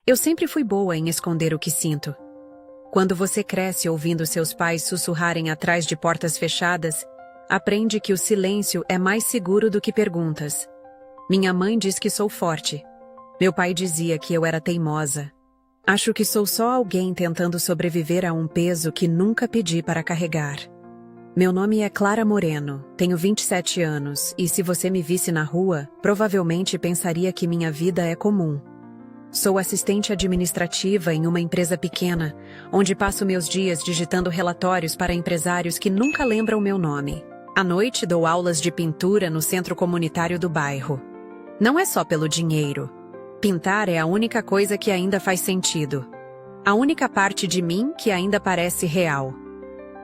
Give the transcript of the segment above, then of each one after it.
Eu sempre fui boa em esconder o que sinto. Quando você cresce ouvindo seus pais sussurrarem atrás de portas fechadas, aprende que o silêncio é mais seguro do que perguntas. Minha mãe diz que sou forte. Meu pai dizia que eu era teimosa. Acho que sou só alguém tentando sobreviver a um peso que nunca pedi para carregar. Meu nome é Clara Moreno, tenho 27 anos e se você me visse na rua, provavelmente pensaria que minha vida é comum. Sou assistente administrativa em uma empresa pequena, onde passo meus dias digitando relatórios para empresários que nunca lembram meu nome. À noite dou aulas de pintura no centro comunitário do bairro. Não é só pelo dinheiro. Pintar é a única coisa que ainda faz sentido. A única parte de mim que ainda parece real.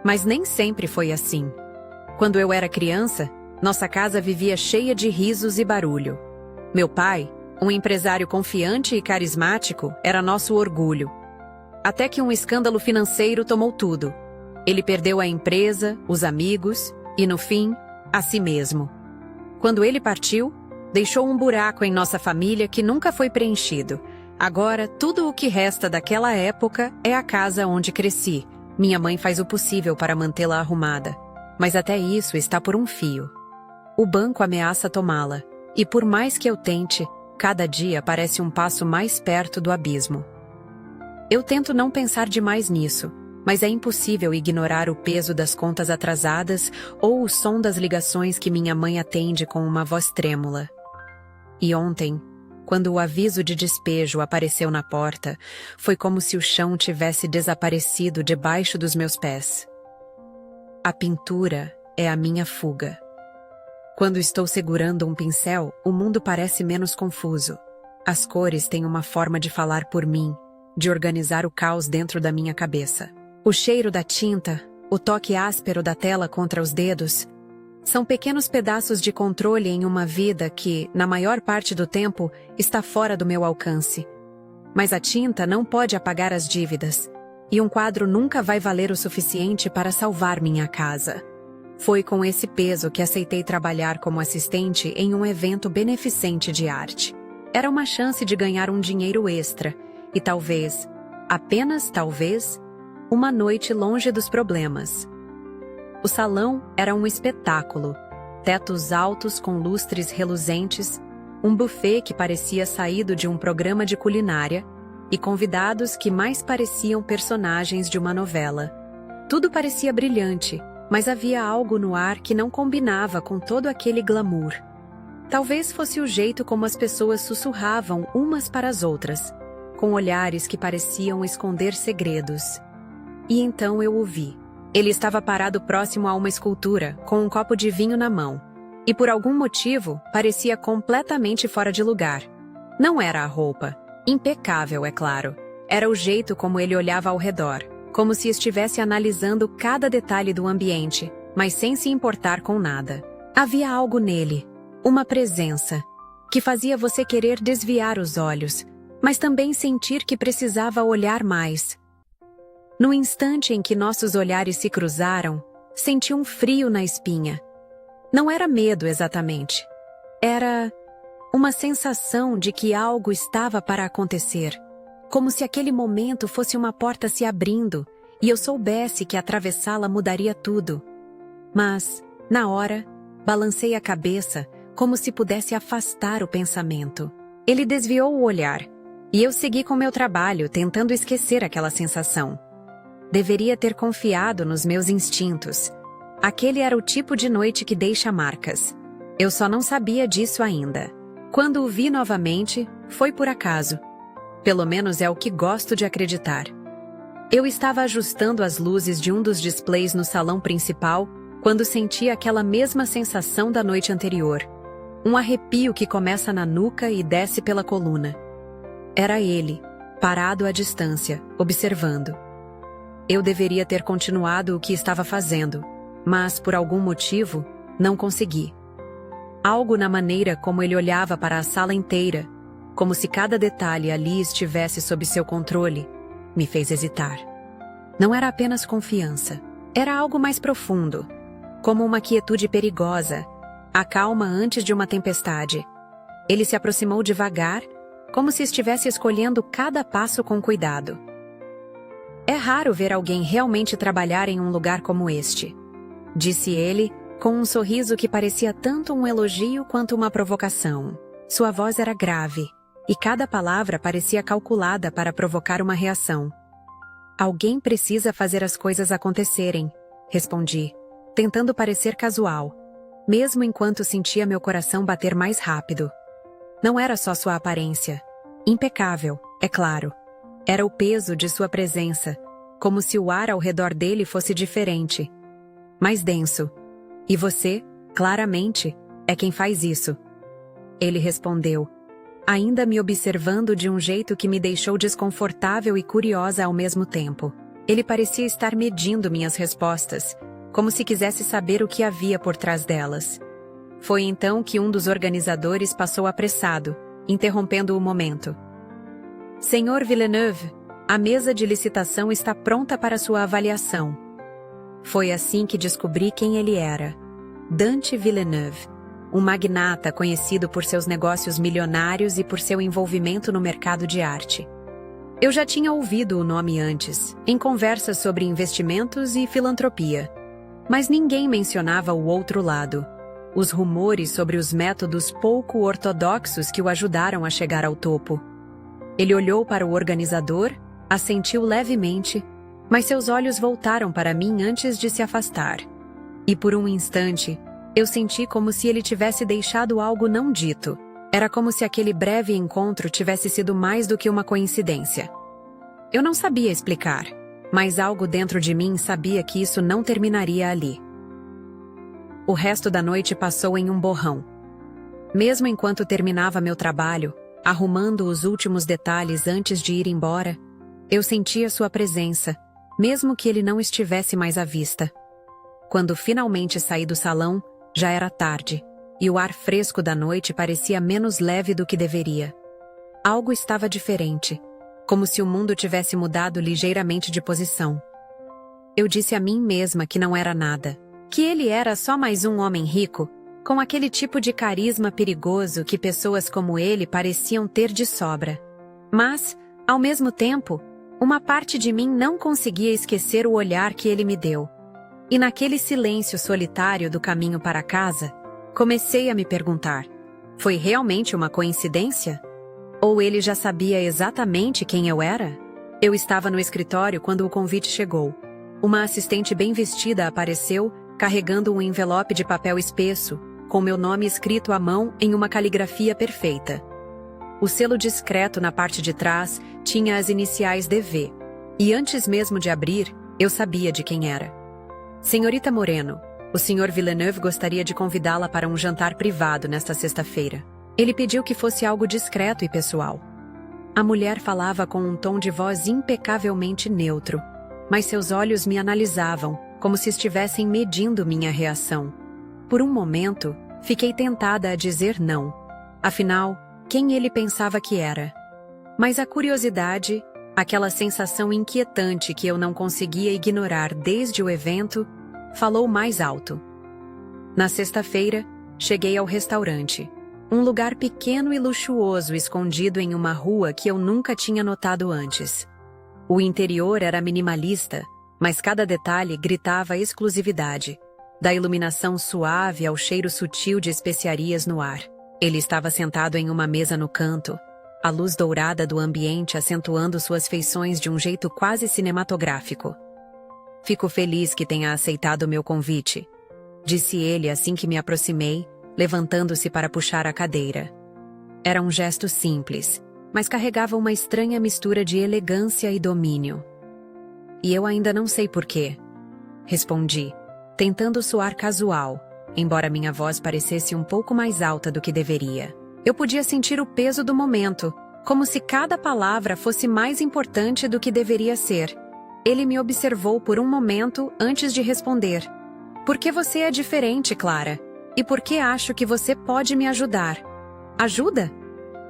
Mas nem sempre foi assim. Quando eu era criança, nossa casa vivia cheia de risos e barulho. Meu pai, um empresário confiante e carismático, era nosso orgulho. Até que um escândalo financeiro tomou tudo. Ele perdeu a empresa, os amigos e, no fim, a si mesmo. Quando ele partiu, deixou um buraco em nossa família que nunca foi preenchido. Agora, tudo o que resta daquela época é a casa onde cresci. Minha mãe faz o possível para mantê-la arrumada, mas até isso está por um fio. O banco ameaça tomá-la, e por mais que eu tente, cada dia parece um passo mais perto do abismo. Eu tento não pensar demais nisso, mas é impossível ignorar o peso das contas atrasadas ou o som das ligações que minha mãe atende com uma voz trêmula. E ontem, quando o aviso de despejo apareceu na porta, foi como se o chão tivesse desaparecido debaixo dos meus pés. A pintura é a minha fuga. Quando estou segurando um pincel, o mundo parece menos confuso. As cores têm uma forma de falar por mim, de organizar o caos dentro da minha cabeça. O cheiro da tinta, o toque áspero da tela contra os dedos, são pequenos pedaços de controle em uma vida que, na maior parte do tempo, está fora do meu alcance. Mas a tinta não pode apagar as dívidas, e um quadro nunca vai valer o suficiente para salvar minha casa. Foi com esse peso que aceitei trabalhar como assistente em um evento beneficente de arte. Era uma chance de ganhar um dinheiro extra, e talvez, apenas talvez, uma noite longe dos problemas. O salão era um espetáculo, tetos altos com lustres reluzentes, um buffet que parecia saído de um programa de culinária e convidados que mais pareciam personagens de uma novela. Tudo parecia brilhante, mas havia algo no ar que não combinava com todo aquele glamour. Talvez fosse o jeito como as pessoas sussurravam umas para as outras, com olhares que pareciam esconder segredos. E então eu o vi. Ele estava parado próximo a uma escultura, com um copo de vinho na mão. E por algum motivo, parecia completamente fora de lugar. Não era a roupa. Impecável, é claro. Era o jeito como ele olhava ao redor, como se estivesse analisando cada detalhe do ambiente, mas sem se importar com nada. Havia algo nele, uma presença, que fazia você querer desviar os olhos, mas também sentir que precisava olhar mais. No instante em que nossos olhares se cruzaram, senti um frio na espinha. Não era medo exatamente. Era uma sensação de que algo estava para acontecer, como se aquele momento fosse uma porta se abrindo e eu soubesse que atravessá-la mudaria tudo. Mas, na hora, balancei a cabeça como se pudesse afastar o pensamento. Ele desviou o olhar, e eu segui com meu trabalho tentando esquecer aquela sensação. Deveria ter confiado nos meus instintos. Aquele era o tipo de noite que deixa marcas. Eu só não sabia disso ainda. Quando o vi novamente, foi por acaso. Pelo menos é o que gosto de acreditar. Eu estava ajustando as luzes de um dos displays no salão principal quando senti aquela mesma sensação da noite anterior. Um arrepio que começa na nuca e desce pela coluna. Era ele, parado à distância, observando. Eu deveria ter continuado o que estava fazendo, mas, por algum motivo, não consegui. Algo na maneira como ele olhava para a sala inteira, como se cada detalhe ali estivesse sob seu controle, me fez hesitar. Não era apenas confiança, era algo mais profundo, como uma quietude perigosa, a calma antes de uma tempestade. Ele se aproximou devagar, como se estivesse escolhendo cada passo com cuidado. É raro ver alguém realmente trabalhar em um lugar como este, disse ele, com um sorriso que parecia tanto um elogio quanto uma provocação. Sua voz era grave, e cada palavra parecia calculada para provocar uma reação. Alguém precisa fazer as coisas acontecerem, respondi, tentando parecer casual, mesmo enquanto sentia meu coração bater mais rápido. Não era só sua aparência. Impecável, é claro. Era o peso de sua presença, como se o ar ao redor dele fosse diferente. Mais denso. E você, claramente, é quem faz isso. Ele respondeu, ainda me observando de um jeito que me deixou desconfortável e curiosa ao mesmo tempo. Ele parecia estar medindo minhas respostas, como se quisesse saber o que havia por trás delas. Foi então que um dos organizadores passou apressado, interrompendo o momento. Senhor Villeneuve, a mesa de licitação está pronta para sua avaliação. Foi assim que descobri quem ele era. Dante Villeneuve, um magnata conhecido por seus negócios milionários e por seu envolvimento no mercado de arte. Eu já tinha ouvido o nome antes, em conversas sobre investimentos e filantropia. Mas ninguém mencionava o outro lado. Os rumores sobre os métodos pouco ortodoxos que o ajudaram a chegar ao topo. Ele olhou para o organizador, assentiu levemente, mas seus olhos voltaram para mim antes de se afastar. E por um instante, eu senti como se ele tivesse deixado algo não dito. Era como se aquele breve encontro tivesse sido mais do que uma coincidência. Eu não sabia explicar, mas algo dentro de mim sabia que isso não terminaria ali. O resto da noite passou em um borrão. Mesmo enquanto terminava meu trabalho, arrumando os últimos detalhes antes de ir embora, eu sentia sua presença, mesmo que ele não estivesse mais à vista. Quando finalmente saí do salão, já era tarde, e o ar fresco da noite parecia menos leve do que deveria. Algo estava diferente, como se o mundo tivesse mudado ligeiramente de posição. Eu disse a mim mesma que não era nada, que ele era só mais um homem rico, com aquele tipo de carisma perigoso que pessoas como ele pareciam ter de sobra. Mas, ao mesmo tempo, uma parte de mim não conseguia esquecer o olhar que ele me deu. E naquele silêncio solitário do caminho para casa, comecei a me perguntar, foi realmente uma coincidência? Ou ele já sabia exatamente quem eu era? Eu estava no escritório quando o convite chegou. Uma assistente bem vestida apareceu, carregando um envelope de papel espesso, com meu nome escrito à mão em uma caligrafia perfeita. O selo discreto na parte de trás tinha as iniciais DV, e antes mesmo de abrir, eu sabia de quem era. Senhorita Moreno, o Sr. Villeneuve gostaria de convidá-la para um jantar privado nesta sexta-feira. Ele pediu que fosse algo discreto e pessoal. A mulher falava com um tom de voz impecavelmente neutro, mas seus olhos me analisavam, como se estivessem medindo minha reação. Por um momento, fiquei tentada a dizer não. Afinal, quem ele pensava que era? Mas a curiosidade, aquela sensação inquietante que eu não conseguia ignorar desde o evento, falou mais alto. Na sexta-feira, cheguei ao restaurante, um lugar pequeno e luxuoso escondido em uma rua que eu nunca tinha notado antes. O interior era minimalista, mas cada detalhe gritava exclusividade, da iluminação suave ao cheiro sutil de especiarias no ar. Ele estava sentado em uma mesa no canto, a luz dourada do ambiente acentuando suas feições de um jeito quase cinematográfico. Fico feliz que tenha aceitado o meu convite, disse ele assim que me aproximei, levantando-se para puxar a cadeira. Era um gesto simples, mas carregava uma estranha mistura de elegância e domínio. E eu ainda não sei porquê, respondi, tentando soar casual, embora minha voz parecesse um pouco mais alta do que deveria. Eu podia sentir o peso do momento, como se cada palavra fosse mais importante do que deveria ser. Ele me observou por um momento antes de responder. Por que você é diferente, Clara? E por que acho que você pode me ajudar? Ajuda?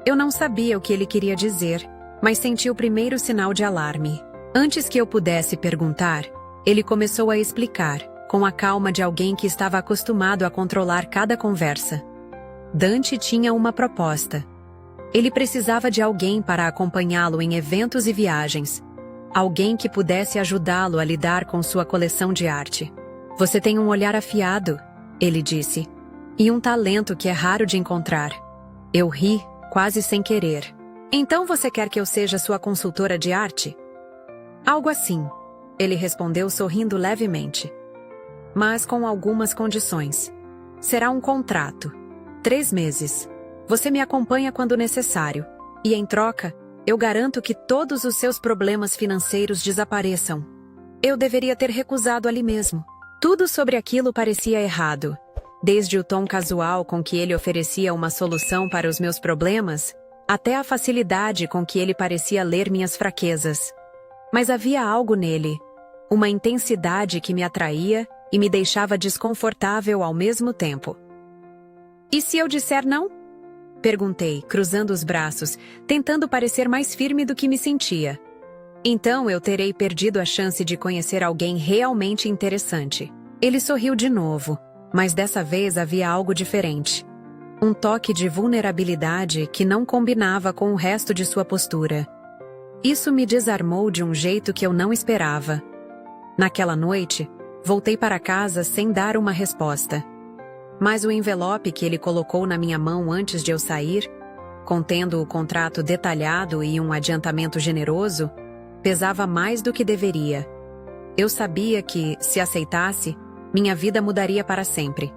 Eu não sabia o que ele queria dizer, mas senti o primeiro sinal de alarme. Antes que eu pudesse perguntar, ele começou a explicar, com a calma de alguém que estava acostumado a controlar cada conversa. Dante tinha uma proposta. Ele precisava de alguém para acompanhá-lo em eventos e viagens. Alguém que pudesse ajudá-lo a lidar com sua coleção de arte. Você tem um olhar afiado, ele disse, e um talento que é raro de encontrar. Eu ri, quase sem querer. Então você quer que eu seja sua consultora de arte? Algo assim, ele respondeu sorrindo levemente. Mas com algumas condições. Será um contrato. 3 meses. Você me acompanha quando necessário. E em troca, eu garanto que todos os seus problemas financeiros desapareçam. Eu deveria ter recusado ali mesmo. Tudo sobre aquilo parecia errado. Desde o tom casual com que ele oferecia uma solução para os meus problemas, até a facilidade com que ele parecia ler minhas fraquezas. Mas havia algo nele, uma intensidade que me atraía e me deixava desconfortável ao mesmo tempo. E se eu disser não? Perguntei, cruzando os braços, tentando parecer mais firme do que me sentia. Então eu terei perdido a chance de conhecer alguém realmente interessante. Ele sorriu de novo, mas dessa vez havia algo diferente. Um toque de vulnerabilidade que não combinava com o resto de sua postura. Isso me desarmou de um jeito que eu não esperava. Naquela noite, voltei para casa sem dar uma resposta. Mas o envelope que ele colocou na minha mão antes de eu sair, contendo o contrato detalhado e um adiantamento generoso, pesava mais do que deveria. Eu sabia que, se aceitasse, minha vida mudaria para sempre.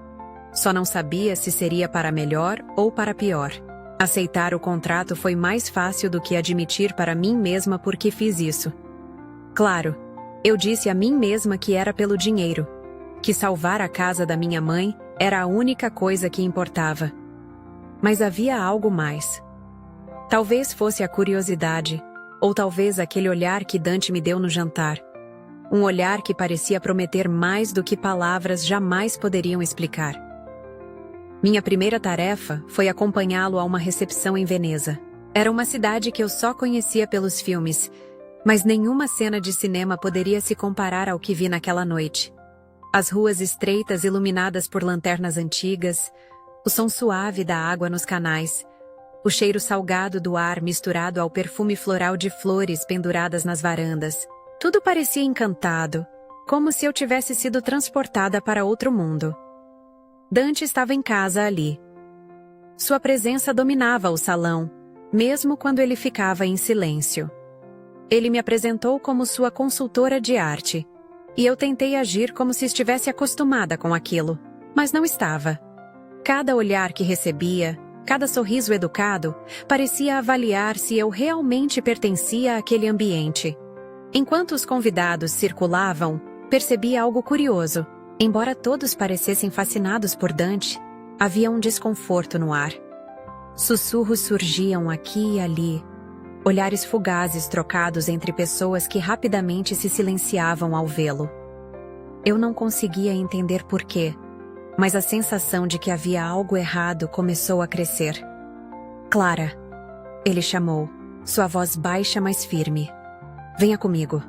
Só não sabia se seria para melhor ou para pior. Aceitar o contrato foi mais fácil do que admitir para mim mesma por que fiz isso. Claro, eu disse a mim mesma que era pelo dinheiro, que salvar a casa da minha mãe era a única coisa que importava. Mas havia algo mais. Talvez fosse a curiosidade, ou talvez aquele olhar que Dante me deu no jantar. Um olhar que parecia prometer mais do que palavras jamais poderiam explicar. Minha primeira tarefa foi acompanhá-lo a uma recepção em Veneza. Era uma cidade que eu só conhecia pelos filmes, mas nenhuma cena de cinema poderia se comparar ao que vi naquela noite. As ruas estreitas iluminadas por lanternas antigas, o som suave da água nos canais, o cheiro salgado do ar misturado ao perfume floral de flores penduradas nas varandas. Tudo parecia encantado, como se eu tivesse sido transportada para outro mundo. Dante estava em casa ali. Sua presença dominava o salão, mesmo quando ele ficava em silêncio. Ele me apresentou como sua consultora de arte, e eu tentei agir como se estivesse acostumada com aquilo, mas não estava. Cada olhar que recebia, cada sorriso educado, parecia avaliar se eu realmente pertencia àquele ambiente. Enquanto os convidados circulavam, percebi algo curioso. Embora todos parecessem fascinados por Dante, havia um desconforto no ar. Sussurros surgiam aqui e ali, olhares fugazes trocados entre pessoas que rapidamente se silenciavam ao vê-lo. Eu não conseguia entender porquê, mas a sensação de que havia algo errado começou a crescer. Clara, ele chamou, sua voz baixa mas firme. Venha comigo.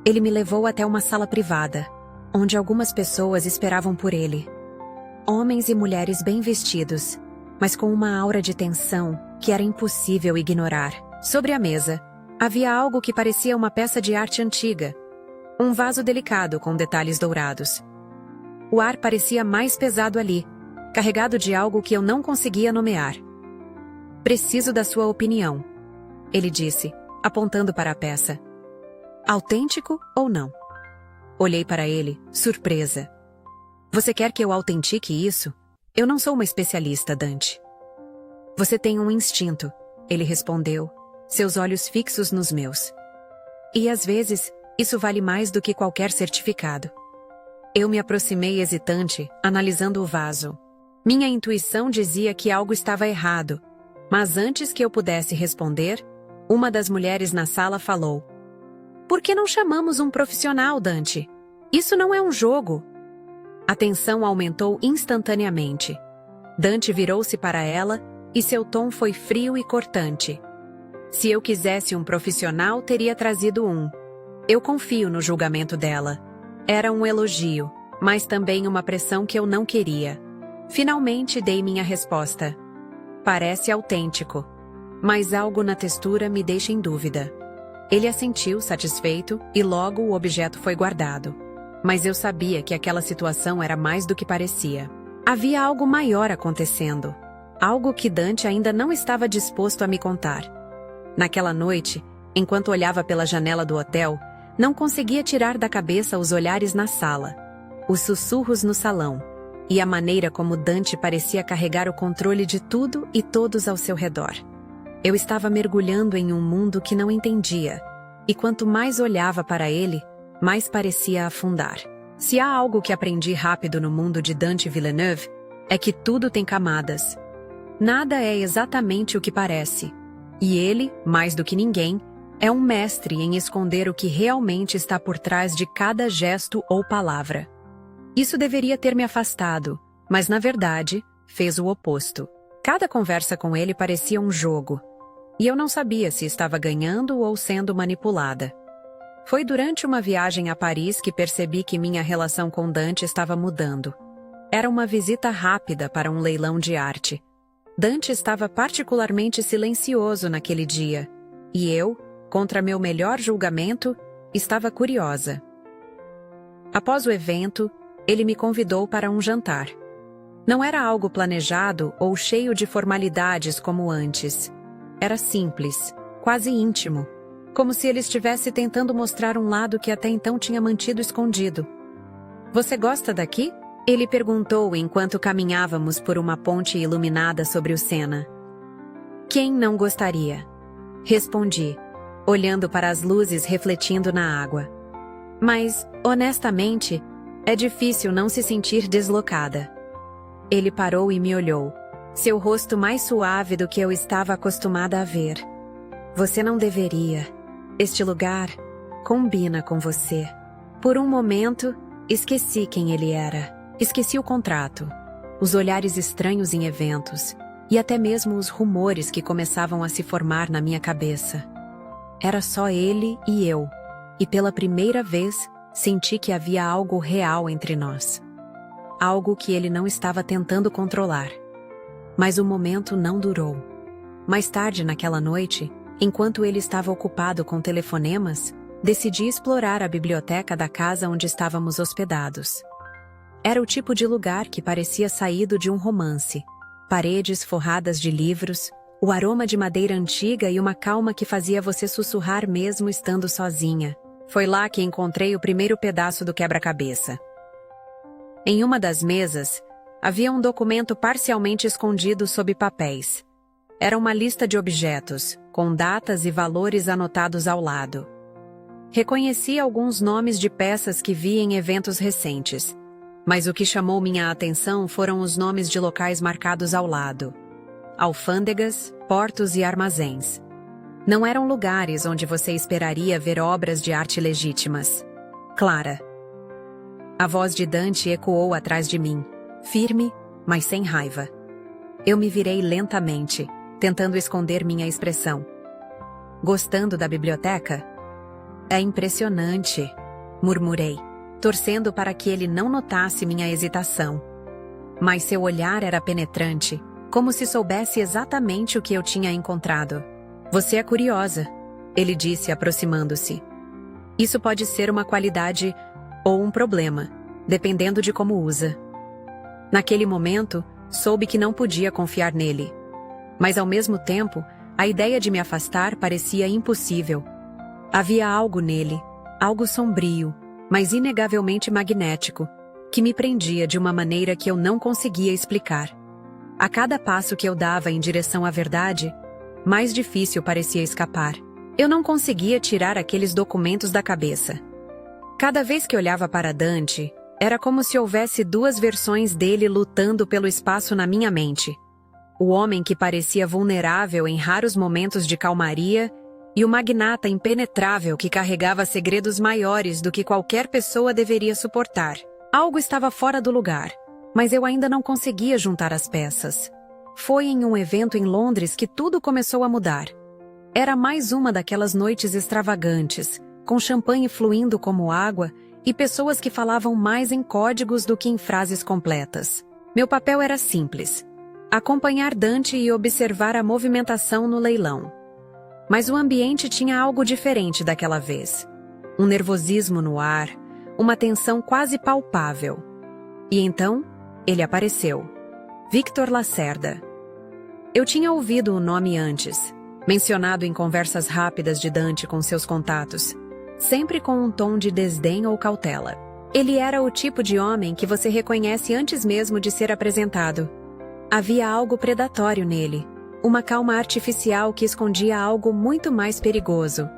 Ele me levou até uma sala privada, onde algumas pessoas esperavam por ele. Homens e mulheres bem vestidos, mas com uma aura de tensão que era impossível ignorar. Sobre a mesa, havia algo que parecia uma peça de arte antiga. Um vaso delicado com detalhes dourados. O ar parecia mais pesado ali, carregado de algo que eu não conseguia nomear. Preciso da sua opinião, ele disse, apontando para a peça. Autêntico ou não? Olhei para ele, surpresa. Você quer que eu autentique isso? Eu não sou uma especialista, Dante. Você tem um instinto, ele respondeu, seus olhos fixos nos meus. E às vezes, isso vale mais do que qualquer certificado. Eu me aproximei hesitante, analisando o vaso. Minha intuição dizia que algo estava errado, mas antes que eu pudesse responder, uma das mulheres na sala falou. Por que não chamamos um profissional, Dante? Isso não é um jogo. A tensão aumentou instantaneamente. Dante virou-se para ela e seu tom foi frio e cortante. Se eu quisesse um profissional, teria trazido um. Eu confio no julgamento dela. Era um elogio, mas também uma pressão que eu não queria. Finalmente dei minha resposta. Parece autêntico, mas algo na textura me deixa em dúvida. Ele assentiu, satisfeito, e logo o objeto foi guardado. Mas eu sabia que aquela situação era mais do que parecia. Havia algo maior acontecendo. Algo que Dante ainda não estava disposto a me contar. Naquela noite, enquanto olhava pela janela do hotel, não conseguia tirar da cabeça os olhares na sala, os sussurros no salão, e a maneira como Dante parecia carregar o controle de tudo e todos ao seu redor. Eu estava mergulhando em um mundo que não entendia, e quanto mais olhava para ele, mais parecia afundar. Se há algo que aprendi rápido no mundo de Dante Villeneuve, é que tudo tem camadas. Nada é exatamente o que parece. E ele, mais do que ninguém, é um mestre em esconder o que realmente está por trás de cada gesto ou palavra. Isso deveria ter me afastado, mas na verdade, fez o oposto. Cada conversa com ele parecia um jogo, e eu não sabia se estava ganhando ou sendo manipulada. Foi durante uma viagem a Paris que percebi que minha relação com Dante estava mudando. Era uma visita rápida para um leilão de arte. Dante estava particularmente silencioso naquele dia, e eu, contra meu melhor julgamento, estava curiosa. Após o evento, ele me convidou para um jantar. Não era algo planejado ou cheio de formalidades como antes. Era simples, quase íntimo, como se ele estivesse tentando mostrar um lado que até então tinha mantido escondido. "Você gosta daqui?" Ele perguntou enquanto caminhávamos por uma ponte iluminada sobre o Sena. "Quem não gostaria?" Respondi, olhando para as luzes refletindo na água. "Mas, honestamente, é difícil não se sentir deslocada." Ele parou e me olhou, seu rosto mais suave do que eu estava acostumada a ver. "Você não deveria. Este lugar combina com você." Por um momento, esqueci quem ele era. Esqueci o contrato, os olhares estranhos em eventos, e até mesmo os rumores que começavam a se formar na minha cabeça. Era só ele e eu, e pela primeira vez senti que havia algo real entre nós. Algo que ele não estava tentando controlar. Mas o momento não durou. Mais tarde naquela noite, enquanto ele estava ocupado com telefonemas, decidi explorar a biblioteca da casa onde estávamos hospedados. Era o tipo de lugar que parecia saído de um romance. Paredes forradas de livros, o aroma de madeira antiga e uma calma que fazia você sussurrar mesmo estando sozinha. Foi lá que encontrei o primeiro pedaço do quebra-cabeça. Em uma das mesas, havia um documento parcialmente escondido sob papéis. Era uma lista de objetos, com datas e valores anotados ao lado. Reconheci alguns nomes de peças que vi em eventos recentes, mas o que chamou minha atenção foram os nomes de locais marcados ao lado. Alfândegas, portos e armazéns. Não eram lugares onde você esperaria ver obras de arte legítimas. Clara. A voz de Dante ecoou atrás de mim, firme, mas sem raiva. Eu me virei lentamente, tentando esconder minha expressão. "Gostando da biblioteca?" "É impressionante", murmurei, torcendo para que ele não notasse minha hesitação. Mas seu olhar era penetrante, como se soubesse exatamente o que eu tinha encontrado. "Você é curiosa", ele disse aproximando-se. "Isso pode ser uma qualidade ou um problema, dependendo de como usa." Naquele momento, soube que não podia confiar nele. Mas ao mesmo tempo, a ideia de me afastar parecia impossível. Havia algo nele, algo sombrio, mas inegavelmente magnético, que me prendia de uma maneira que eu não conseguia explicar. A cada passo que eu dava em direção à verdade, mais difícil parecia escapar. Eu não conseguia tirar aqueles documentos da cabeça. Cada vez que olhava para Dante, era como se houvesse duas versões dele lutando pelo espaço na minha mente. O homem que parecia vulnerável em raros momentos de calmaria e o magnata impenetrável que carregava segredos maiores do que qualquer pessoa deveria suportar. Algo estava fora do lugar, mas eu ainda não conseguia juntar as peças. Foi em um evento em Londres que tudo começou a mudar. Era mais uma daquelas noites extravagantes, com champanhe fluindo como água e pessoas que falavam mais em códigos do que em frases completas. Meu papel era simples: acompanhar Dante e observar a movimentação no leilão. Mas o ambiente tinha algo diferente daquela vez. Um nervosismo no ar, uma tensão quase palpável. E então, ele apareceu. Victor Lacerda. Eu tinha ouvido o nome antes, mencionado em conversas rápidas de Dante com seus contatos, sempre com um tom de desdém ou cautela. Ele era o tipo de homem que você reconhece antes mesmo de ser apresentado. Havia algo predatório nele, uma calma artificial que escondia algo muito mais perigoso.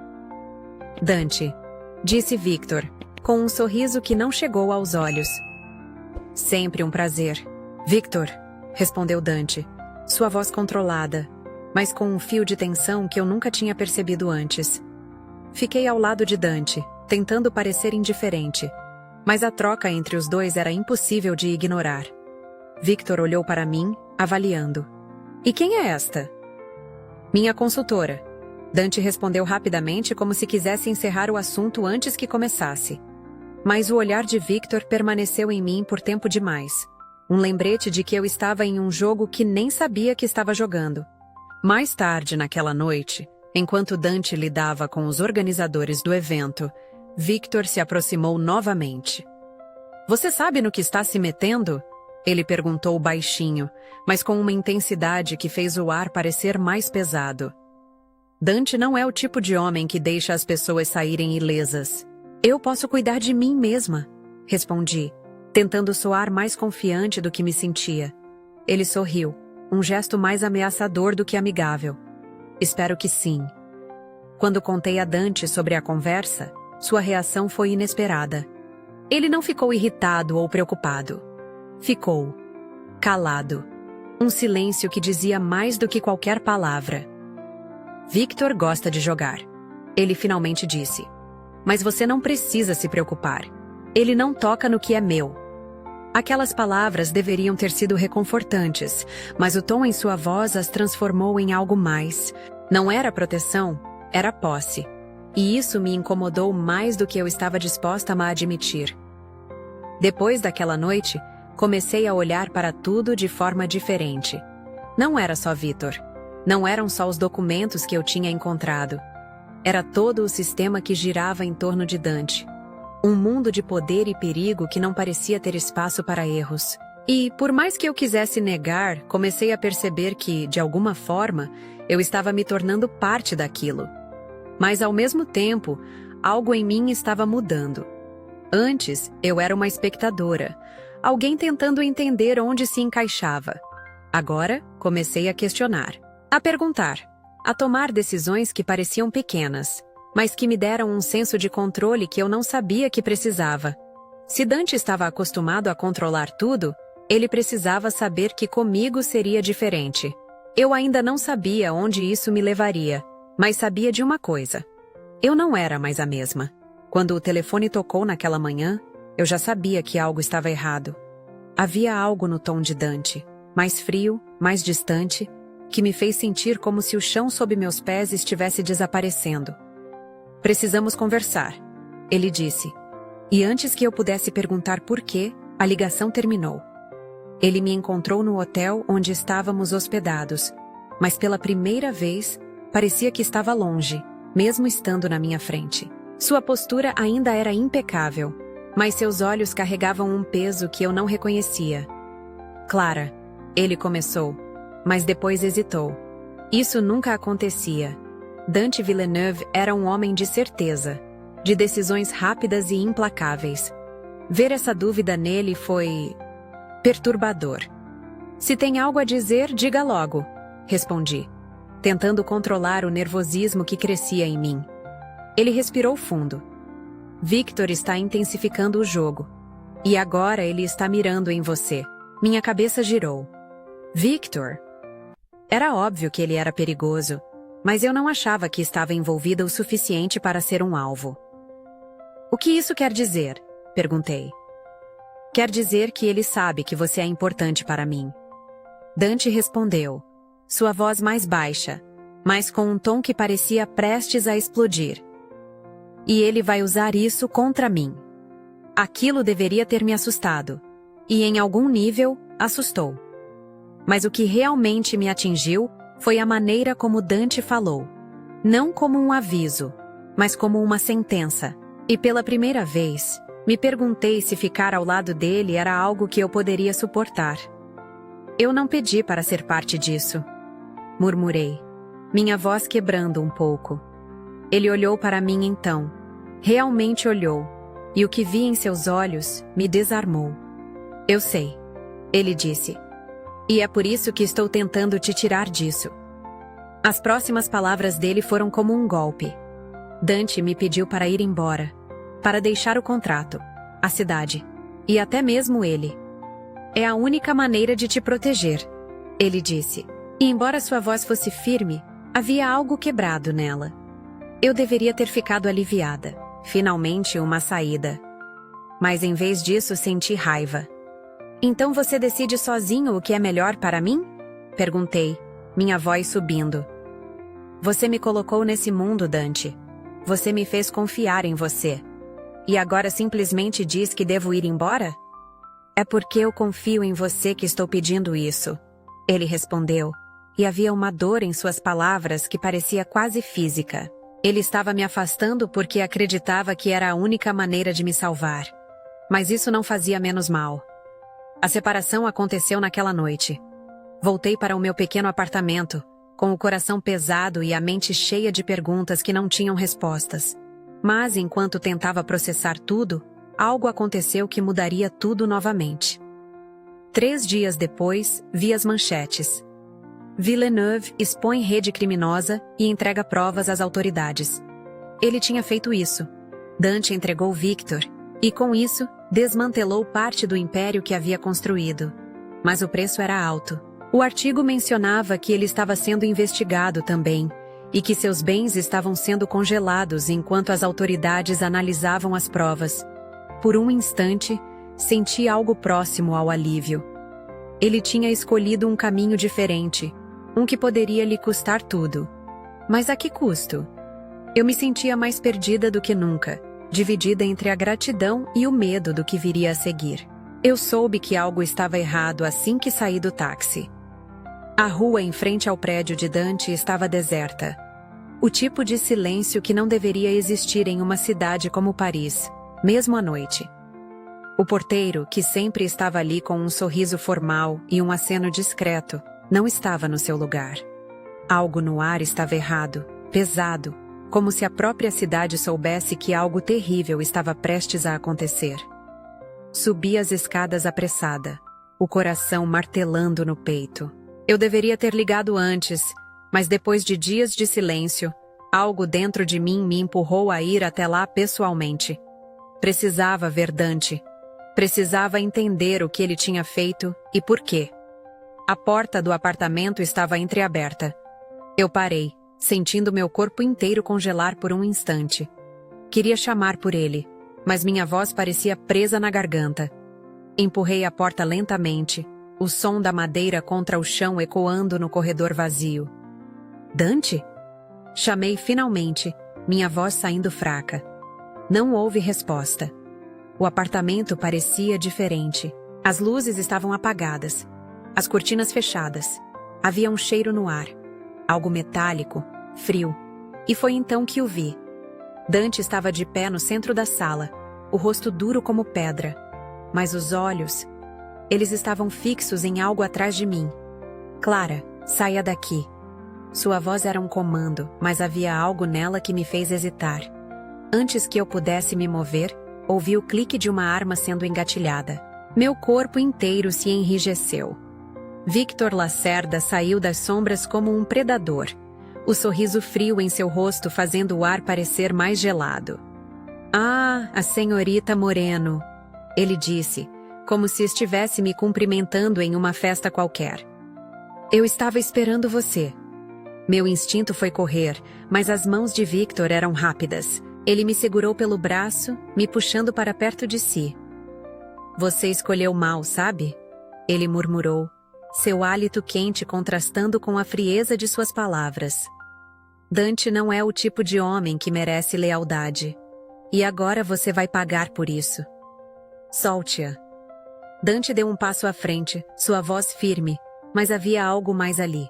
Dante, disse Victor, com um sorriso que não chegou aos olhos. Sempre um prazer. Victor, respondeu Dante, sua voz controlada, mas com um fio de tensão que eu nunca tinha percebido antes. Fiquei ao lado de Dante, tentando parecer indiferente, mas a troca entre os dois era impossível de ignorar. Victor olhou para mim, avaliando. E quem é esta? Minha consultora. Dante respondeu rapidamente como se quisesse encerrar o assunto antes que começasse. Mas o olhar de Victor permaneceu em mim por tempo demais. Um lembrete de que eu estava em um jogo que nem sabia que estava jogando. Mais tarde naquela noite, enquanto Dante lidava com os organizadores do evento, Victor se aproximou novamente. Você sabe no que está se metendo? Ele perguntou baixinho, mas com uma intensidade que fez o ar parecer mais pesado. Dante não é o tipo de homem que deixa as pessoas saírem ilesas. Eu posso cuidar de mim mesma, respondi, tentando soar mais confiante do que me sentia. Ele sorriu, um gesto mais ameaçador do que amigável. Espero que sim. Quando contei a Dante sobre a conversa, sua reação foi inesperada. Ele não ficou irritado ou preocupado. Ficou calado. Um silêncio que dizia mais do que qualquer palavra. Victor gosta de jogar. Ele finalmente disse. Mas você não precisa se preocupar. Ele não toca no que é meu. Aquelas palavras deveriam ter sido reconfortantes, mas o tom em sua voz as transformou em algo mais. Não era proteção, era posse. E isso me incomodou mais do que eu estava disposta a admitir. Depois daquela noite, comecei a olhar para tudo de forma diferente. Não era só Victor. Não eram só os documentos que eu tinha encontrado. Era todo o sistema que girava em torno de Dante. Um mundo de poder e perigo que não parecia ter espaço para erros. E, por mais que eu quisesse negar, comecei a perceber que, de alguma forma, eu estava me tornando parte daquilo. Mas, ao mesmo tempo, algo em mim estava mudando. Antes, eu era uma espectadora, alguém tentando entender onde se encaixava. Agora, comecei a questionar, a perguntar, a tomar decisões que pareciam pequenas, mas que me deram um senso de controle que eu não sabia que precisava. Se Dante estava acostumado a controlar tudo, ele precisava saber que comigo seria diferente. Eu ainda não sabia onde isso me levaria, mas sabia de uma coisa. Eu não era mais a mesma. Quando o telefone tocou naquela manhã, eu já sabia que algo estava errado. Havia algo no tom de Dante, mais frio, mais distante, que me fez sentir como se o chão sob meus pés estivesse desaparecendo. Precisamos conversar, ele disse. E antes que eu pudesse perguntar por quê, a ligação terminou. Ele me encontrou no hotel onde estávamos hospedados, mas pela primeira vez, parecia que estava longe, mesmo estando na minha frente. Sua postura ainda era impecável, mas seus olhos carregavam um peso que eu não reconhecia. Clara, ele começou, mas depois hesitou. Isso nunca acontecia. Dante Villeneuve era um homem de certeza, de decisões rápidas e implacáveis. Ver essa dúvida nele foi perturbador. Se tem algo a dizer, diga logo, respondi, tentando controlar o nervosismo que crescia em mim. Ele respirou fundo. Victor está intensificando o jogo. E agora ele está mirando em você. Minha cabeça girou. Victor? Era óbvio que ele era perigoso, mas eu não achava que estava envolvida o suficiente para ser um alvo. O que isso quer dizer? Perguntei. Quer dizer que ele sabe que você é importante para mim. Dante respondeu, sua voz mais baixa, mas com um tom que parecia prestes a explodir. E ele vai usar isso contra mim. Aquilo deveria ter me assustado. E em algum nível, assustou. Mas o que realmente me atingiu foi a maneira como Dante falou. Não como um aviso, mas como uma sentença. E pela primeira vez, me perguntei se ficar ao lado dele era algo que eu poderia suportar. Eu não pedi para ser parte disso. Murmurei, minha voz quebrando um pouco. Ele olhou para mim então. Realmente olhou. E o que vi em seus olhos me desarmou. Eu sei, ele disse. E é por isso que estou tentando te tirar disso. As próximas palavras dele foram como um golpe. Dante me pediu para ir embora, para deixar o contrato, a cidade, e até mesmo ele. É a única maneira de te proteger, ele disse. E embora sua voz fosse firme, havia algo quebrado nela. Eu deveria ter ficado aliviada, finalmente uma saída. Mas em vez disso senti raiva. Então você decide sozinho o que é melhor para mim? Perguntei, minha voz subindo. Você me colocou nesse mundo, Dante. Você me fez confiar em você. E agora simplesmente diz que devo ir embora? É porque eu confio em você que estou pedindo isso. Ele respondeu, e havia uma dor em suas palavras que parecia quase física. Ele estava me afastando porque acreditava que era a única maneira de me salvar. Mas isso não fazia menos mal. A separação aconteceu naquela noite. Voltei para o meu pequeno apartamento, com o coração pesado e a mente cheia de perguntas que não tinham respostas. Mas enquanto tentava processar tudo, algo aconteceu que mudaria tudo novamente. 3 dias depois, vi as manchetes. Villeneuve expõe rede criminosa e entrega provas às autoridades. Ele tinha feito isso. Dante entregou Victor, e com isso, desmantelou parte do império que havia construído. Mas o preço era alto. O artigo mencionava que ele estava sendo investigado também, e que seus bens estavam sendo congelados enquanto as autoridades analisavam as provas. Por um instante, senti algo próximo ao alívio. Ele tinha escolhido um caminho diferente, um que poderia lhe custar tudo. Mas a que custo? Eu me sentia mais perdida do que nunca, dividida entre a gratidão e o medo do que viria a seguir. Eu soube que algo estava errado assim que saí do táxi. A rua em frente ao prédio de Dante estava deserta. O tipo de silêncio que não deveria existir em uma cidade como Paris, mesmo à noite. O porteiro, que sempre estava ali com um sorriso formal e um aceno discreto, não estava no seu lugar. Algo no ar estava errado, pesado, como se a própria cidade soubesse que algo terrível estava prestes a acontecer. Subi as escadas apressada, o coração martelando no peito. Eu deveria ter ligado antes, mas depois de dias de silêncio, algo dentro de mim me empurrou a ir até lá pessoalmente. Precisava ver Dante. Precisava entender o que ele tinha feito e por quê. A porta do apartamento estava entreaberta. Eu parei, sentindo meu corpo inteiro congelar por um instante. Queria chamar por ele, mas minha voz parecia presa na garganta. Empurrei a porta lentamente, o som da madeira contra o chão ecoando no corredor vazio. Dante? Chamei finalmente, minha voz saindo fraca. Não houve resposta. O apartamento parecia diferente. As luzes estavam apagadas, as cortinas fechadas. Havia um cheiro no ar, algo metálico, frio. E foi então que o vi. Dante estava de pé no centro da sala, o rosto duro como pedra. Mas os olhos, eles estavam fixos em algo atrás de mim. Clara, saia daqui. Sua voz era um comando, mas havia algo nela que me fez hesitar. Antes que eu pudesse me mover, ouvi o clique de uma arma sendo engatilhada. Meu corpo inteiro se enrijeceu. Victor Lacerda saiu das sombras como um predador, o sorriso frio em seu rosto fazendo o ar parecer mais gelado. Ah, a senhorita Moreno, ele disse, como se estivesse me cumprimentando em uma festa qualquer. Eu estava esperando você. Meu instinto foi correr, mas as mãos de Victor eram rápidas. Ele me segurou pelo braço, me puxando para perto de si. Você escolheu mal, sabe? Ele murmurou, seu hálito quente contrastando com a frieza de suas palavras. Dante não é o tipo de homem que merece lealdade. E agora você vai pagar por isso. Solte-a. Dante deu um passo à frente, sua voz firme, Mas havia algo mais ali.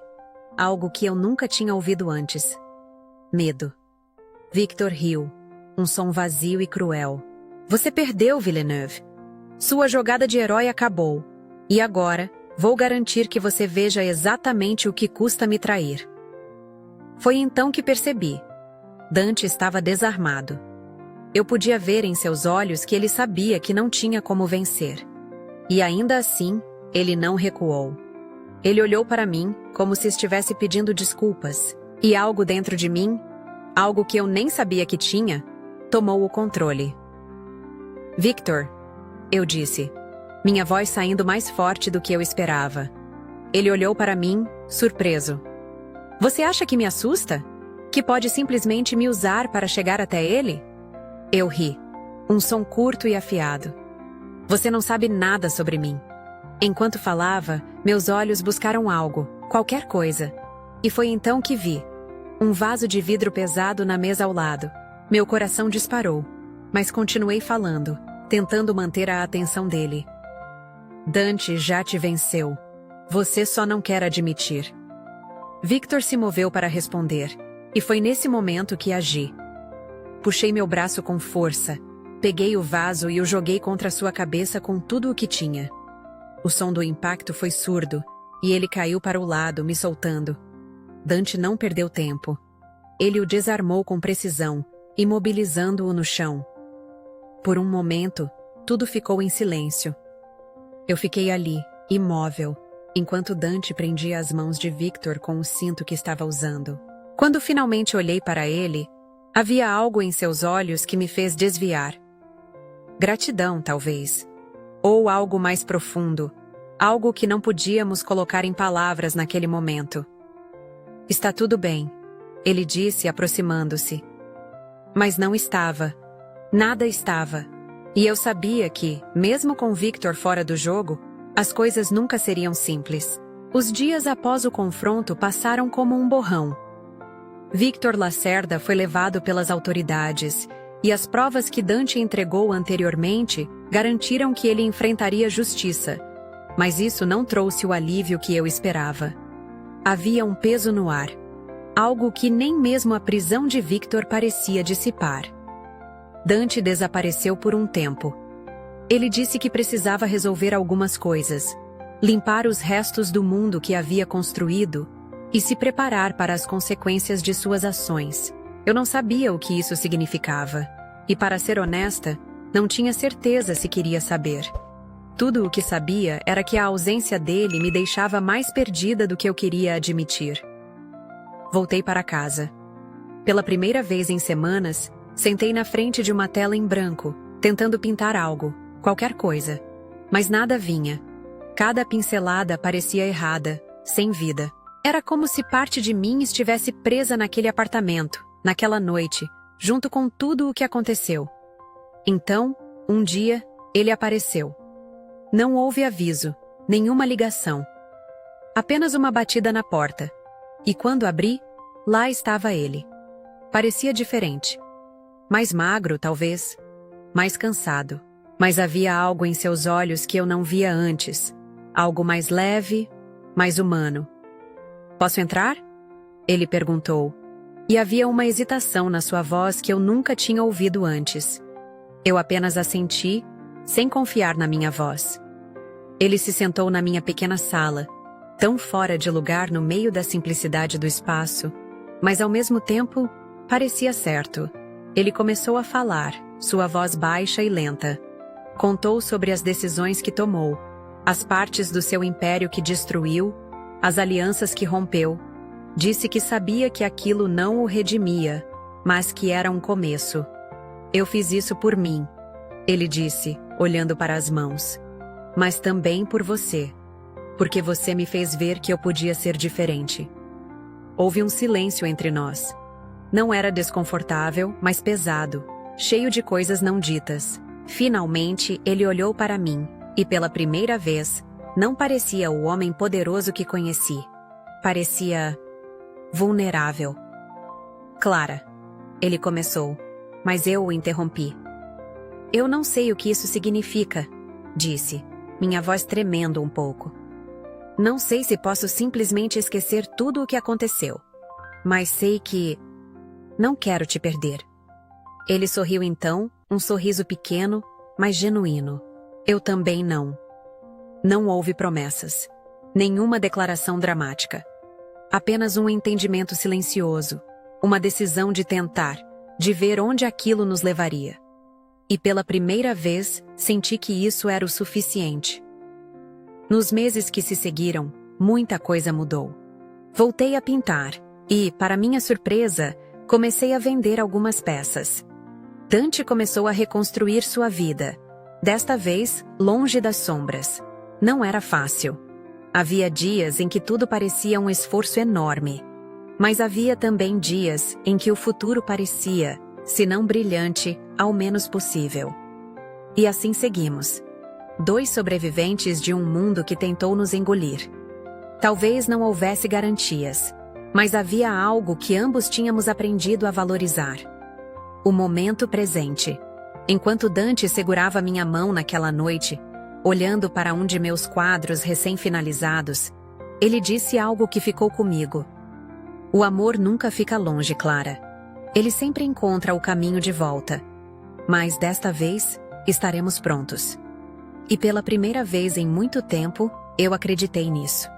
Algo que eu nunca tinha ouvido antes. Medo. Victor riu. Um som vazio e cruel. Você perdeu, Villeneuve. Sua jogada de herói acabou. E agora, vou garantir que você veja exatamente o que custa me trair. Foi então que percebi. Dante estava desarmado. Eu podia ver em seus olhos que ele sabia que não tinha como vencer. E ainda assim, ele não recuou. Ele olhou para mim, como se estivesse pedindo desculpas, e algo dentro de mim, algo que eu nem sabia que tinha, tomou o controle. Victor, eu disse, minha voz saindo mais forte do que eu esperava. Ele olhou para mim, surpreso. Você acha que me assusta? Que pode simplesmente me usar para chegar até ele? Eu ri. Um som curto e afiado. Você não sabe nada sobre mim. Enquanto falava, meus olhos buscaram algo, qualquer coisa. E foi então que vi. Um vaso de vidro pesado na mesa ao lado. Meu coração disparou, mas continuei falando, tentando manter a atenção dele. Dante já te venceu. Você só não quer admitir. Victor se moveu para responder, e foi nesse momento que agi. Puxei meu braço com força, peguei o vaso e o joguei contra sua cabeça com tudo o que tinha. O som do impacto foi surdo, e ele caiu para o lado, me soltando. Dante não perdeu tempo. Ele o desarmou com precisão, imobilizando-o no chão. Por um momento, tudo ficou em silêncio. Eu fiquei ali, imóvel, enquanto Dante prendia as mãos de Victor com o cinto que estava usando. Quando finalmente olhei para ele, havia algo em seus olhos que me fez desviar. Gratidão, talvez. Ou algo mais profundo, algo que não podíamos colocar em palavras naquele momento. Está tudo bem, ele disse, aproximando-se. Mas não estava. Nada estava. E eu sabia que, mesmo com Victor fora do jogo, as coisas nunca seriam simples. Os dias após o confronto passaram como um borrão. Victor Lacerda foi levado pelas autoridades, e as provas que Dante entregou anteriormente garantiram que ele enfrentaria justiça. Mas isso não trouxe o alívio que eu esperava. Havia um peso no ar. Algo que nem mesmo a prisão de Victor parecia dissipar. Dante desapareceu por um tempo. Ele disse que precisava resolver algumas coisas, limpar os restos do mundo que havia construído e se preparar para as consequências de suas ações. Eu não sabia o que isso significava, e para ser honesta, não tinha certeza se queria saber. Tudo o que sabia era que a ausência dele me deixava mais perdida do que eu queria admitir. Voltei para casa. Pela primeira vez em semanas, sentei na frente de uma tela em branco, tentando pintar algo, qualquer coisa. Mas nada vinha. Cada pincelada parecia errada, sem vida. Era como se parte de mim estivesse presa naquele apartamento, naquela noite, junto com tudo o que aconteceu. Então, um dia, ele apareceu. Não houve aviso, nenhuma ligação. Apenas uma batida na porta. E quando abri, lá estava ele. Parecia diferente. Mais magro, talvez. Mais cansado. Mas havia algo em seus olhos que eu não via antes. Algo mais leve, mais humano. Posso entrar? Ele perguntou. E havia uma hesitação na sua voz que eu nunca tinha ouvido antes. Eu apenas assenti, sem confiar na minha voz. Ele se sentou na minha pequena sala, tão fora de lugar no meio da simplicidade do espaço, mas ao mesmo tempo, parecia certo. Ele começou a falar, sua voz baixa e lenta. Contou sobre as decisões que tomou, as partes do seu império que destruiu, as alianças que rompeu. Disse que sabia que aquilo não o redimia, mas que era um começo. Eu fiz isso por mim, ele disse, olhando para as mãos. Mas também por você, porque você me fez ver que eu podia ser diferente. Houve um silêncio entre nós. Não era desconfortável, mas pesado, cheio de coisas não ditas. Finalmente, ele olhou para mim, e pela primeira vez, não parecia o homem poderoso que conheci. Parecia vulnerável. Clara, ele começou, mas eu o interrompi. Eu não sei o que isso significa, disse, minha voz tremendo um pouco. Não sei se posso simplesmente esquecer tudo o que aconteceu. Mas sei que... não quero te perder. Ele sorriu então, um sorriso pequeno, mas genuíno. Eu também não. Não houve promessas. Nenhuma declaração dramática. Apenas um entendimento silencioso. Uma decisão de tentar, de ver onde aquilo nos levaria. E pela primeira vez, senti que isso era o suficiente. Nos meses que se seguiram, muita coisa mudou. Voltei a pintar e, para minha surpresa, comecei a vender algumas peças. Dante começou a reconstruir sua vida. Desta vez, longe das sombras. Não era fácil. Havia dias em que tudo parecia um esforço enorme. Mas havia também dias em que o futuro parecia, se não brilhante, ao menos possível. E assim seguimos. 2 sobreviventes de um mundo que tentou nos engolir. Talvez não houvesse garantias, mas havia algo que ambos tínhamos aprendido a valorizar. O momento presente. Enquanto Dante segurava minha mão naquela noite, olhando para um de meus quadros recém-finalizados, ele disse algo que ficou comigo. O amor nunca fica longe, Clara. Ele sempre encontra o caminho de volta. Mas desta vez, estaremos prontos. E pela primeira vez em muito tempo, eu acreditei nisso.